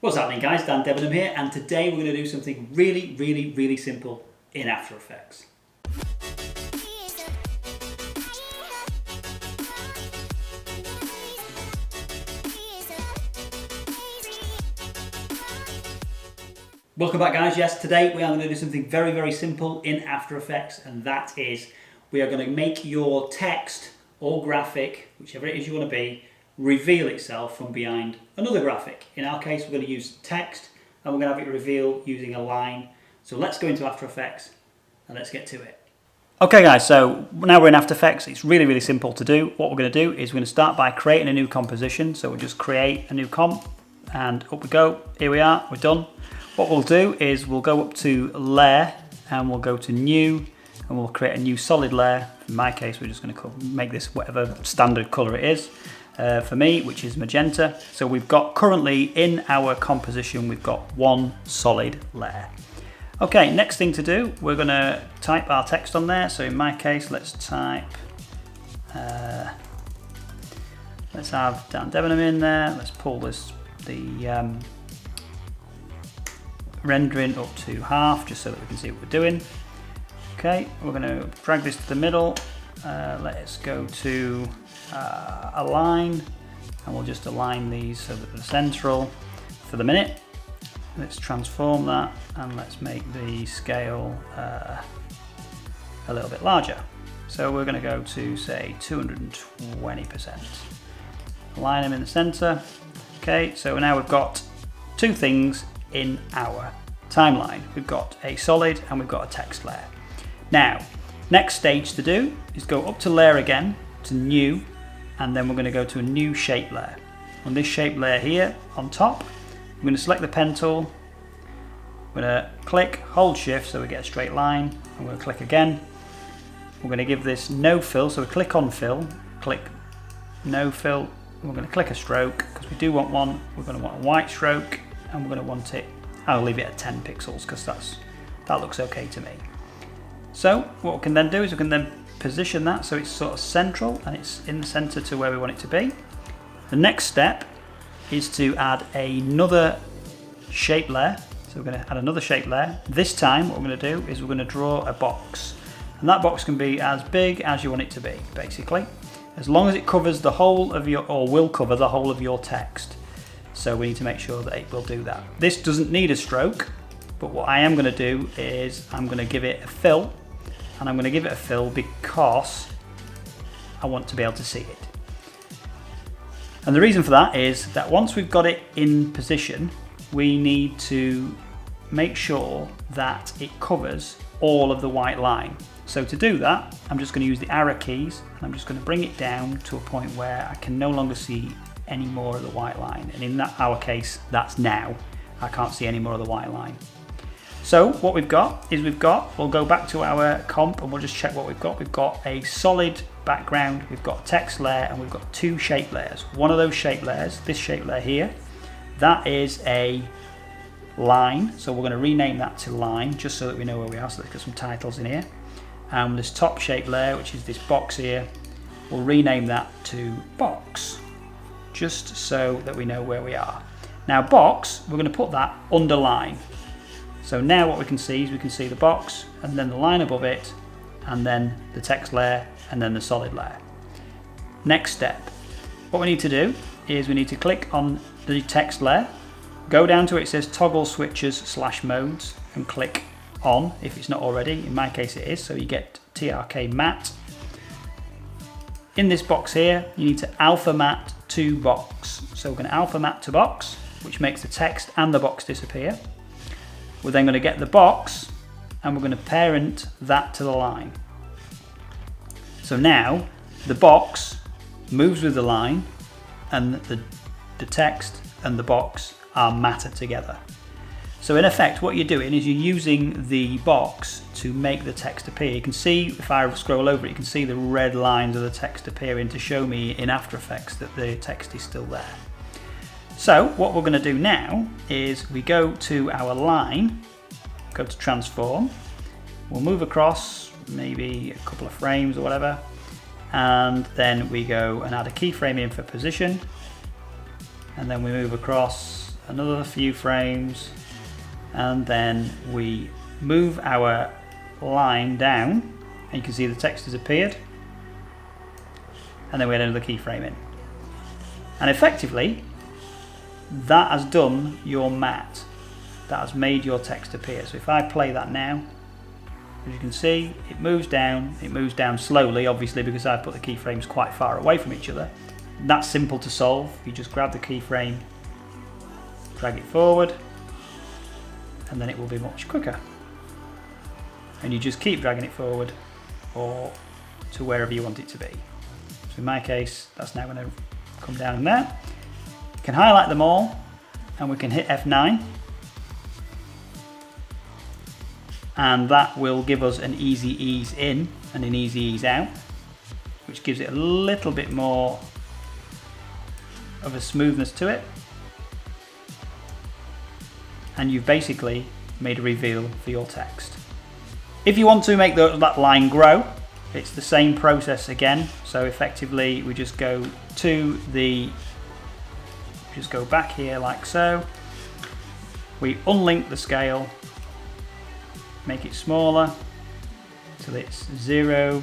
What's happening, guys? Dan Debenham here, and today we're going to do something really simple in After Effects. Welcome back, guys. Yes, today we are going to do something very simple in After Effects, and that is we are going to make your text or graphic, whichever it is you want to be, reveal itself from behind another graphic. In our case, we're going to use text and we're going to have it reveal using a line. So let's go into After Effects and let's get to it. Okay guys, so now we're in After Effects. It's really simple to do. What we're going to do is we're going to start by creating a new composition. So we'll just create a new comp and up we go. Here we are, we're done. What we'll do is we'll go up to layer and we'll go to new and we'll create a new solid layer. In my case, we're just going to make this whatever standard color it is. For me, which is magenta. So we've got currently in our composition, we've got one solid layer. Okay, next thing to do, we're going to type our text on there. So in my case, let's type, let's have Dan Debenham in there. Let's pull the rendering up to half, just so that we can see what we're doing. Okay, we're going to drag this to the middle. Let's go to align, and we'll just align these so that they're central for the minute. Let's transform that and let's make the scale a little bit larger. So we're going to go to say 220%. Align them in the center. Okay, so now we've got two things in our timeline. We've got a solid and we've got a text layer. Now, next stage to do is go up to layer again, to new, and then we're going to go to a new shape layer. On this shape layer here on top, I'm going to select the pen tool. I'm going to click, hold shift so we get a straight line. I'm going to click again. We're going to give this no fill, so we click on fill, click no fill. We're going to click a stroke because we do want one. We're going to want a white stroke and we're going to want it, I'll leave it at 10 pixels because that looks okay to me. So what we can then do is we can then position that so it's sort of central and it's in the center to where we want it to be. The next step is to add another shape layer. So we're going to add another shape layer. This time what we're going to do is we're going to draw a box, and that box can be as big as you want it to be, basically, as long as it covers the whole of your, or will cover the whole of your text. So we need to make sure that it will do that. This doesn't need a stroke, but what I am going to do is I'm going to give it a fill. And I'm going to give it a fill because I want to be able to see it. And the reason for that is that once we've got it in position, we need to make sure that it covers all of the white line. So to do that, I'm just going to use the arrow keys and I'm just going to bring it down to a point where I can no longer see any more of the white line. And in our case, that's now. I can't see any more of the white line. So what we've got is we'll go back to our comp and we'll just check what we've got. We've got a solid background, we've got a text layer, and we've got two shape layers. One of those shape layers, this shape layer here, that is a line. So we're going to rename that to line just so that we know where we are. So let's get some titles in here. And this top shape layer, which is this box here, we'll rename that to box, just so that we know where we are. Now box, we're going to put that under line. So now what we can see is we can see the box and then the line above it and then the text layer and then the solid layer. Next step, what we need to do is we need to click on the text layer, go down to where it says toggle switches / modes and click on if it's not already. In my case it is, so you get TRK matte. In this box here, you need to alpha matte to box. So we're going to alpha matte to box, which makes the text and the box disappear. We're then going to get the box and we're going to parent that to the line. So now the box moves with the line and the text and the box are matted together. So in effect what you're doing is you're using the box to make the text appear. You can see, if I scroll over it, you can see the red lines of the text appearing to show me in After Effects that the text is still there. So what we're going to do now is we go to our line, go to transform, we'll move across maybe a couple of frames or whatever, and then we go and add a keyframe in for position, and then we move across another few frames, and then we move our line down, and you can see the text has appeared, and then we add another keyframe in. And effectively, that has done your mat. That has made your text appear. So if I play that now, as you can see, it moves down slowly, obviously because I've put the keyframes quite far away from each other. That's simple to solve. You just grab the keyframe, drag it forward, and then it will be much quicker. And you just keep dragging it forward or to wherever you want it to be. So in my case, that's now going to come down in there. You can highlight them all, and we can hit F9. And that will give us an easy ease in and an easy ease out, which gives it a little bit more of a smoothness to it. And you've basically made a reveal for your text. If you want to make that line grow, it's the same process again. So effectively we just go back here like so. We unlink the scale, make it smaller till it's 0,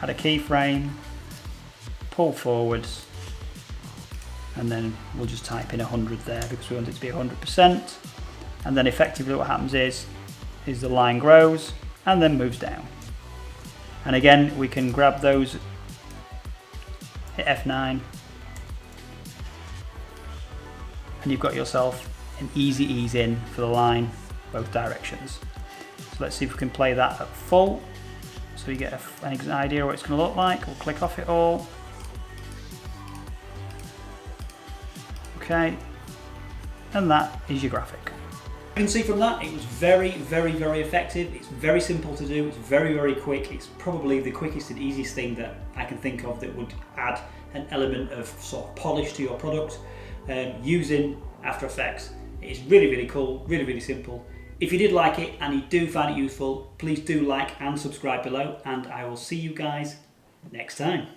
add a keyframe, pull forwards, and then we'll just type in 100 there because we want it to be 100%. And then effectively what happens is the line grows and then moves down. And again, we can grab those, hit F9, and you've got yourself an easy ease in for the line both directions. So let's see if we can play that at full so you get an idea what it's going to look like. We'll click off it all. Okay, and that is your graphic. You can see from that it was very effective. It's very simple to do, it's very quick. It's probably the quickest and easiest thing that I can think of that would add an element of sort of polish to your product using After Effects. It's really cool, really simple. If you did like it and you do find it useful, please do like and subscribe below, and I will see you guys next time.